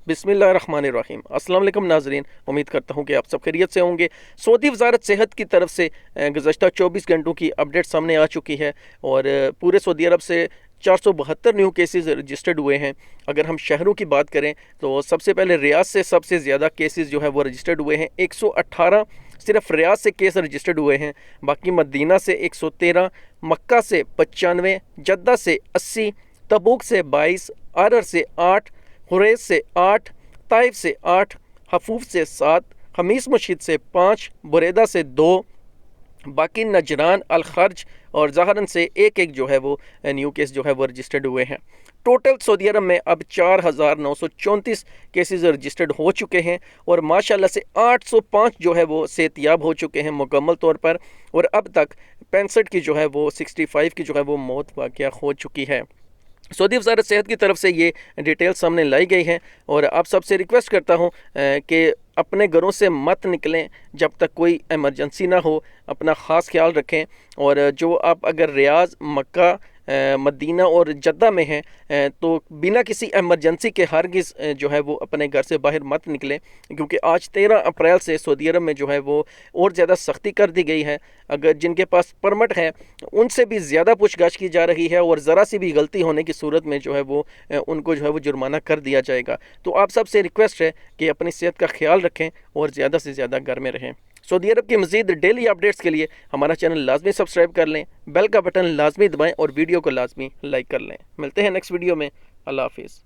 बिस्मिल्लाहिर्रहमानिर्रहीम। अस्सलाम वालेकुम नाज़रीन, उम्मीद करता हूँ कि आप सब खैरियत से होंगे। सऊदी वज़ारत सेहत की तरफ से गुज़श्ता 24 घंटों की अपडेट सामने आ चुकी है और पूरे सऊदी अरब से 472 न्यू केसेस रजिस्टर्ड हुए हैं। अगर हम शहरों की बात करें तो सबसे पहले रियाद से सबसे ज़्यादा केसेस जो है वो रजिस्टर्ड हुए हैं, 118 सिर्फ रियाद से केस रजिस्टर्ड हुए हैं। बाकी मदीना से 113, मक्का से 95, जद्दा से 80, तबूक से 22, आरर से 8, हुरैस से 8, ताइफ से 8, हफूफ से 7, खमीस मशीद से 5, बुरेदा से 2, बाकी नजरान, अलखर्ज और ज़हरन से एक एक जो है वो न्यू केस जो है वो रजिस्टर्ड हुए हैं। टोटल सऊदी अरब में अब 4,934 केसेस रजिस्टर्ड हो चुके हैं और माशाल्लाह से 805 जो है वो सेहतियाब हो चुके हैं मुकम्मल तौर पर, और अब तक 65 की जो है वो 65 की जो है वो मौत वाक़या हो चुकी है। सऊदी वज़ारत सेहत की तरफ से ये डिटेल सामने लाई गई हैं और आप सबसे रिक्वेस्ट करता हूँ कि अपने घरों से मत निकलें जब तक कोई एमरजेंसी ना हो। अपना ख़ास ख्याल रखें, और जो आप अगर रियाज़, मक्का, मदीना और जद्दा में हैं तो बिना किसी एमरजेंसी के हरगिज़ जो है वो अपने घर से बाहर मत निकलें, क्योंकि आज 13 अप्रैल से सऊदी अरब में जो है वो और ज़्यादा सख्ती कर दी गई है। अगर जिनके पास परमिट है उनसे भी ज़्यादा पूछताछ की जा रही है और ज़रा सी भी गलती होने की सूरत में जो है वो उनको जो है वो जुर्माना कर दिया जाएगा। तो आप सबसे रिक्वेस्ट है कि अपनी सेहत का ख्याल रखें और ज़्यादा से ज़्यादा घर में रहें। सऊदी अरब की मज़ीद डेली अपडेट्स के लिए हमारा चैनल लाजमी सब्सक्राइब कर लें, बेल का बटन लाजमी दबाएं और वीडियो को लाजमी लाइक कर लें। मिलते हैं नेक्स्ट वीडियो में। अल्लाह हाफिज़।